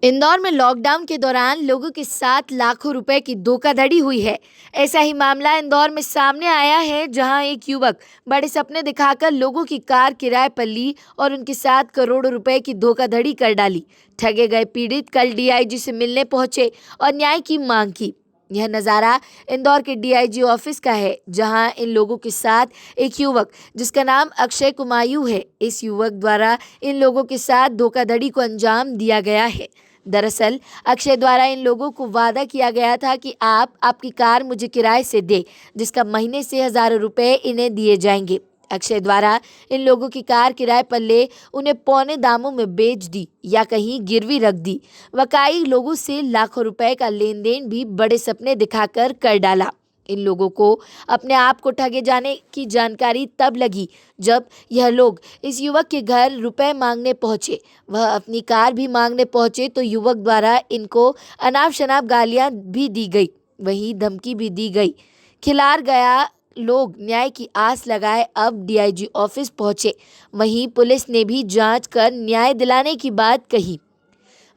इंदौर में लॉकडाउन के दौरान लोगों के साथ लाखों रुपए की धोखाधड़ी हुई है। ऐसा ही मामला इंदौर में सामने आया है, जहां एक युवक बड़े सपने दिखाकर लोगों की कार किराए पर ली और उनके साथ करोड़ों रुपए की धोखाधड़ी कर डाली। ठगे गए पीड़ित कल डीआईजी से मिलने पहुंचे और न्याय की मांग की। यह नज़ारा इंदौर के डीआईजी ऑफिस का है, जहां इन लोगों के साथ एक युवक जिसका नाम अक्षय कुमायूं है, इस युवक द्वारा इन लोगों के साथ धोखाधड़ी को अंजाम दिया गया है। दरअसल अक्षय द्वारा इन लोगों को वादा किया गया था कि आप आपकी कार मुझे किराए से दे, जिसका महीने से हजारों रुपए इन्हें दिए जाएंगे। अक्षय द्वारा इन लोगों की कार किराए पर ले उन्हें पौने दामों में बेच दी या कहीं गिरवी रख दी। वकाई लोगों से लाखों रुपए का लेन देन भी बड़े सपने दिखाकर कर डाला। इन लोगों को अपने आप को ठगे जाने की जानकारी तब लगी जब यह लोग इस युवक के घर रुपए मांगने पहुंचे। वह अपनी कार भी मांगने पहुंचे तो युवक द्वारा इनको अनाप शनाप गालियां भी दी गई, वहीं धमकी भी दी गई। खिलार गया लोग न्याय की आस लगाए अब डीआईजी ऑफिस पहुंचे। वहीं पुलिस ने भी जांच कर न्याय दिलाने की बात कही।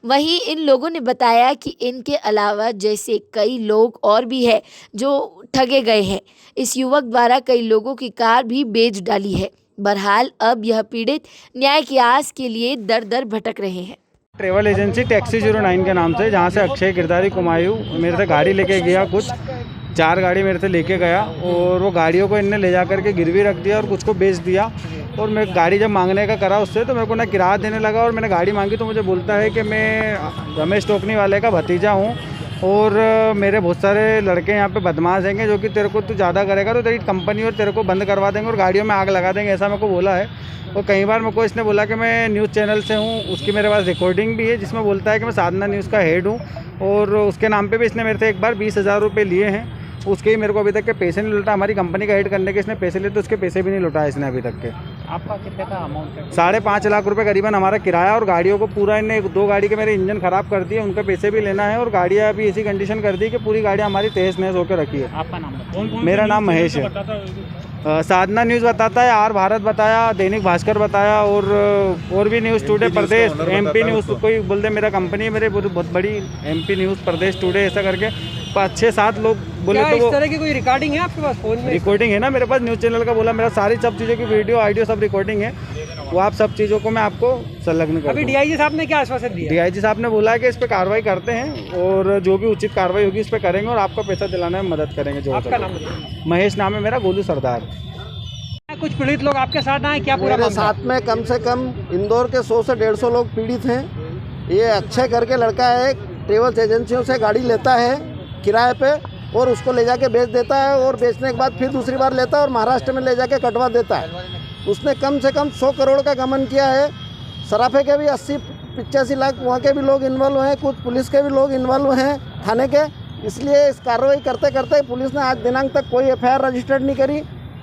वहीं इन लोगों ने बताया कि इनके अलावा जैसे कई लोग और भी हैं जो ठगे गए हैं। इस युवक द्वारा कई लोगों की कार भी बेच डाली है। बहरहाल अब यह पीड़ित न्याय की आस के लिए दर दर भटक रहे हैं। ट्रेवल एजेंसी टैक्सी 09 के नाम से, जहाँ से अक्षय गिरधारी कुमायूं मेरे से गाड़ी लेके गया। कुछ 4 गाड़ी मेरे से लेके गया और वो गाड़ियों को इनने ले जा करके गिरवी रख दिया और कुछ को बेच दिया। और मैं गाड़ी जब मांगने का करा उससे, तो मेरे को ना किराया देने लगा और मैंने गाड़ी मांगी तो मुझे बोलता है कि मैं रमेश टोकनी वाले का भतीजा हूँ और मेरे बहुत सारे लड़के यहाँ पे बदमाश हैं जो कि तेरे को तू ज़्यादा करेगा तो तेरी कंपनी और तेरे को बंद करवा देंगे और गाड़ियों में आग लगा देंगे, ऐसा मेरे को बोला है। और कई बार मेरे को इसने बोला कि मैं न्यूज़ चैनल से हूँ, उसकी मेरे पास रिकॉर्डिंग भी है जिसमें बोलता है कि मैं साधना न्यूज़ का हेड हूँ। और उसके नाम पे भी इसने मेरे से एक बार 20,000 रुपये लिए हैं। उसके ही मेरे को अभी तक के पैसे नहीं लौटा। हमारी कंपनी का हेड करने के इसने पैसे लिए तो उसके पैसे भी नहीं लौटाए इसने अभी तक के। आपका कितने का अमाउंट है? 5.5 लाख रुपए करीबन हमारा किराया और गाड़ियों को पूरा इन्हें 2 गाड़ी के मेरे इंजन ख़राब कर दिए, उनके पैसे भी लेना है और गाड़ियाँ अभी ऐसी कंडीशन कर दी कि पूरी गाड़ियाँ हमारी तहस नहस होकर रखी है। आपका नाम? मेरा नाम महेश है। साधना न्यूज़ बताता है, आर भारत बताया, दैनिक भास्कर बताया और भी न्यूज़ टुडे प्रदेश, MP न्यूज़। कोई बोल दे मेरा कंपनी है, मेरे बहुत बड़ी MP न्यूज़, प्रदेश टुडे, ऐसा करके 5-6-7 लोग बोले। तो इस तरह की कोई रिकॉर्डिंग है आपके पास फोन में? रिकॉर्डिंग है ना मेरे पास, न्यूज़ चैनल का बोला, मेरा सारी सब चीज़ों की वीडियो ऑडियो सब रिकॉर्डिंग है। वो आप सब चीज़ों को मैं आपको संलग्न कर। अभी डीआईजी साहब ने क्या आश्वासन दिया? डीआईजी साहब ने बोला है कि इस पर कार्रवाई करते हैं और जो भी उचित कार्रवाई होगी इस पर करेंगे और आपका पैसा दिलाने में मदद करेंगे। जो आपका नाम बताइए। महेश नाम है मेरा, गोलू सरदार। कुछ पीड़ित लोग आपके साथ आए, क्या पूरा मेरे साथ में कम से कम इंदौर के 100 से 150 लोग पीड़ित हैं। ये अक्षय करके लड़का है, ट्रेवल्स एजेंसियों से गाड़ी लेता है किराए पे और उसको ले जाके बेच देता है और बेचने के बाद फिर दूसरी बार लेता है और महाराष्ट्र में ले जाके कटवा देता है। उसने कम से कम 100 करोड़ का गमन किया है। सराफे के भी 80-85 लाख वहाँ के भी लोग इन्वॉल्व हैं, कुछ पुलिस के भी लोग इन्वॉल्व हैं थाने के। इसलिए इस कार्रवाई करते करते पुलिस ने आज दिनांक तक कोई FIR रजिस्टर्ड नहीं करी।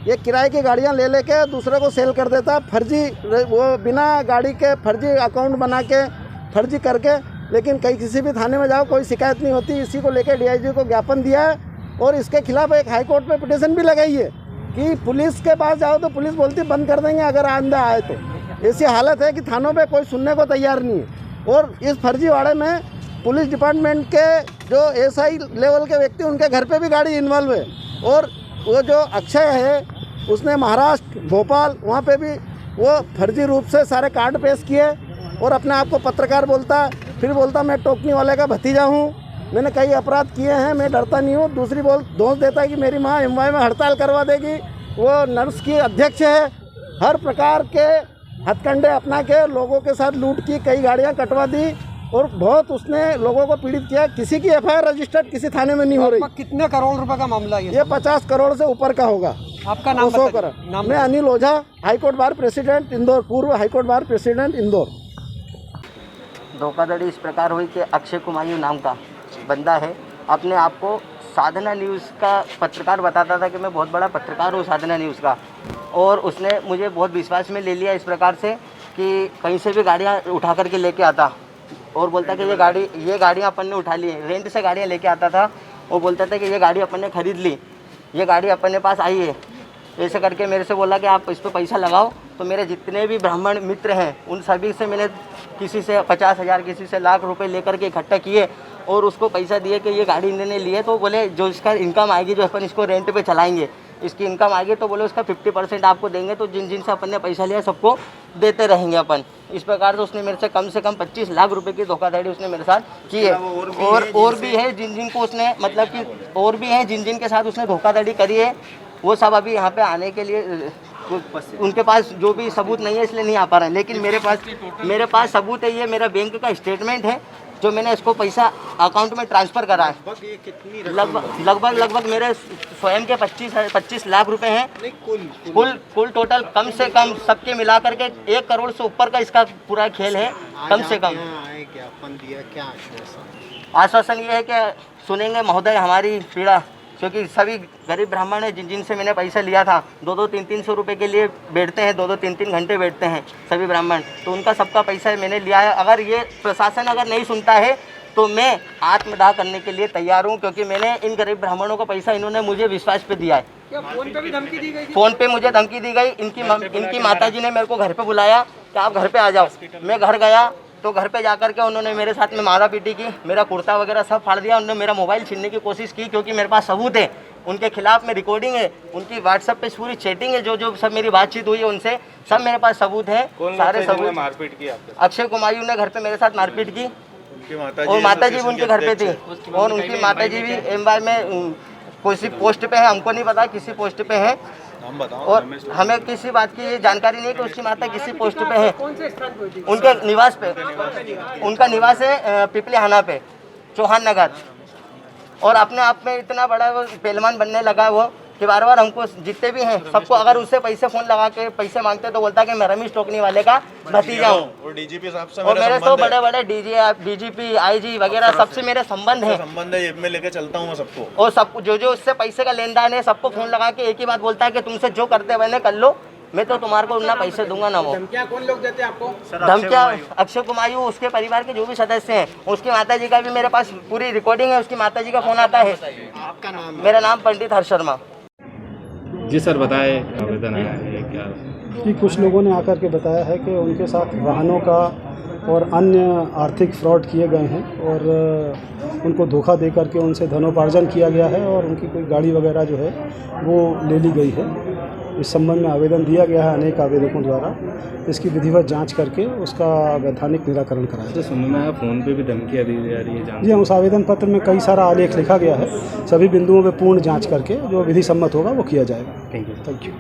ये किराए की गाड़ियां ले लेके दूसरे को सेल कर देता, फर्जी, वो बिना गाड़ी के फर्जी अकाउंट बना के फर्जी करके। लेकिन कहीं किसी भी थाने में जाओ कोई शिकायत नहीं होती। इसी को लेकर डीआईजी को ज्ञापन दिया है और इसके खिलाफ एक हाईकोर्ट में पिटीशन भी लगाई है कि पुलिस के पास जाओ तो पुलिस बोलती बंद कर देंगे अगर आंदा आए तो। ऐसी हालत है कि थानों पे कोई सुनने को तैयार नहीं है। और इस फर्जीवाड़े में पुलिस डिपार्टमेंट के जो SI लेवल के व्यक्ति, उनके घर पे भी गाड़ी इन्वॉल्व है। और वो जो अक्षय है उसने महाराष्ट्र, भोपाल, वहाँ पे भी वो फर्जी रूप से सारे कार्ड पेश किए और अपने आप को पत्रकार बोलता, फिर बोलता मैं टोकनी वाले का भतीजा हूँ, मैंने कई अपराध किए हैं, मैं डरता नहीं हूँ। दूसरी दोष देता है कि मेरी माँ MY में हड़ताल करवा देगी। वो नर्स की अध्यक्ष है। हर प्रकार के हथकंडे अपना के लोगों के साथ लूट की, कई गाड़ियाँ कटवा दी और बहुत उसने लोगों को पीड़ित किया। किसी की FIR रजिस्टर्ड किसी थाने में नहीं हो रही। कितने करोड़ रुपए का मामला है ये 50 करोड़ से ऊपर का होगा। आपका नाम? 100 करोड़। मैं अनिल ओझा, हाईकोर्ट बार प्रेसिडेंट इंदौर, पूर्व हाईकोर्ट बार प्रेसिडेंट इंदौर। धोखाधड़ी इस प्रकार हुई कि अक्षय कुमायूं नाम का बंदा है, अपने आप को साधना न्यूज़ का पत्रकार बताता था कि मैं बहुत बड़ा पत्रकार हूँ साधना न्यूज़ का। और उसने मुझे बहुत विश्वास में ले लिया इस प्रकार से कि कहीं से भी गाड़ियाँ उठा करके लेके आता और बोलता कि ये गाड़ियाँ अपन ने उठा ली, रेंट से गाड़ियाँ लेके आता था और बोलता था कि ये गाड़ी अपन ने खरीद ली, ये गाड़ी अपने पास आई है। ऐसे करके मेरे से बोला कि आप इस पर पैसा लगाओ, तो मेरे जितने भी ब्राह्मण मित्र हैं उन सभी से मैंने किसी से 50,000 किसी से लाख रुपए लेकर के इकट्ठा किए और उसको पैसा दिए कि ये गाड़ी इन्होंने ली है, तो बोले जो इसका इनकम आएगी, जो अपन इसको रेंट पे चलाएंगे, इसकी इनकम आएगी तो बोले उसका 50% आपको देंगे, तो जिन जिन से अपन ने पैसा लिया सबको देते रहेंगे अपन। इस प्रकार से उसने मेरे से कम 25 लाख रुपए की धोखाधड़ी उसने मेरे साथ की है। और भी है जिन जिन को उसने मतलब कि और भी हैं जिन जिन के साथ उसने धोखाधड़ी करी है, वो सब अभी यहाँ पे आने के लिए उनके पास जो भी सबूत नहीं है इसलिए नहीं आ पा रहे हैं, लेकिन मेरे पास सबूत है। ये मेरा बैंक का स्टेटमेंट है जो मैंने इसको पैसा अकाउंट में ट्रांसफ़र करा है। लगभग मेरे स्वयं के 25 लाख रुपए हैं। कुल टोटल कम से कम सबके मिला करके 1 करोड़ से ऊपर का इसका पूरा खेल है। कम से कम आश्वासन ये है कि सुनेंगे महोदय हमारी पीड़ा, क्योंकि सभी गरीब ब्राह्मण हैं जिन से मैंने पैसा लिया था, 2-2, 300 रुपए के लिए बैठते हैं, 2-2, 3-3 घंटे बैठते हैं सभी ब्राह्मण, तो उनका सबका पैसा मैंने लिया है। अगर ये प्रशासन अगर नहीं सुनता है तो मैं आत्मदाह करने के लिए तैयार हूँ, क्योंकि मैंने इन गरीब ब्राह्मणों को पैसा इन्होंने मुझे विश्वास पे दिया है। क्या फोन पे भी धमकी दी गई थी? फ़ोन पे मुझे धमकी दी गई। इनकी माताजी ने मेरे को घर पे बुलाया कि आप घर पे आ जाओ। मैं घर गया तो घर पे जाकर के उन्होंने मेरे साथ में मारा पीटी की, मेरा कुर्ता वगैरह सब फाड़ दिया। उन्होंने मेरा मोबाइल छीनने की कोशिश की, क्योंकि मेरे पास सबूत है उनके खिलाफ में, रिकॉर्डिंग है, उनकी व्हाट्सएप पे पूरी चैटिंग है, जो सब मेरी बातचीत हुई है उनसे, सब मेरे पास सबूत है। सारे सबूत। मारपीट की आपके? अक्षय कुमायूं ने घर पे मेरे साथ मारपीट की और माताजी भी उनके घर पे थी, और उनकी माताजी भी एमवाई में किसी पोस्ट पे है, हमको नहीं पता किसी पोस्ट पे है, और हमें किसी बात की ये जानकारी नहीं कि उसकी माता किसी पोस्ट पे है। कौन से स्थान पे थी? उनके निवास पे, उनका निवास है पिपलीहाना पे, चौहान नगर। और अपने आप में इतना बड़ा वो पहलवान बनने लगा वो कि बार बार हमको जितने भी हैं सबको अगर उससे पैसे फ़ोन लगा के पैसे मांगते तो बोलता कि मैं रमेश टोकनी वाले का भतीजा हूँ। और डीजीपी साहब से और मेरे तो बड़े बड़े डीजीपी आईजी वगैरह सबसे मेरे संबंध है, ये मैं लेके चलता हूँ सबको। और सब जो उससे पैसे का लेन देन है सबको फ़ोन लगा के एक ही बात बोलता है कि तुमसे जो करते मैंने कर लो, मैं तो तुम्हारे को ना पैसे दूंगा ना वो। धमकियाँ कौन लोग देते हैं आपको? धमकियाँ अक्षय कुमायूं, उसके परिवार के जो भी सदस्य हैं, उसकी माताजी का भी मेरे पास पूरी रिकॉर्डिंग है, उसकी माताजी का फोन आता है। आपका नाम? मेरा नाम पंडित हर्ष शर्मा। जी सर, बताए आवेदन आया है क्या? कि कुछ लोगों ने आकर के बताया है कि उनके साथ वाहनों का और अन्य आर्थिक फ्रॉड किए गए हैं और उनको धोखा दे करके उनसे धनोपार्जन किया गया है और उनकी कोई गाड़ी वगैरह जो है वो ले ली गई है। इस संबंध में आवेदन दिया गया है अनेक आवेदकों द्वारा। इसकी विधिवत जांच करके उसका वैधानिक निराकरण कराया जाए। तो सुनने में आया फ़ोन पे भी धमकियाँ दी जा रही है? जी हाँ, उस आवेदन पत्र में कई सारा आलेख लिखा गया है। सभी बिंदुओं पर पूर्ण जाँच करके जो विधि सम्मत होगा वो किया जाएगा। Thank you. Thank you.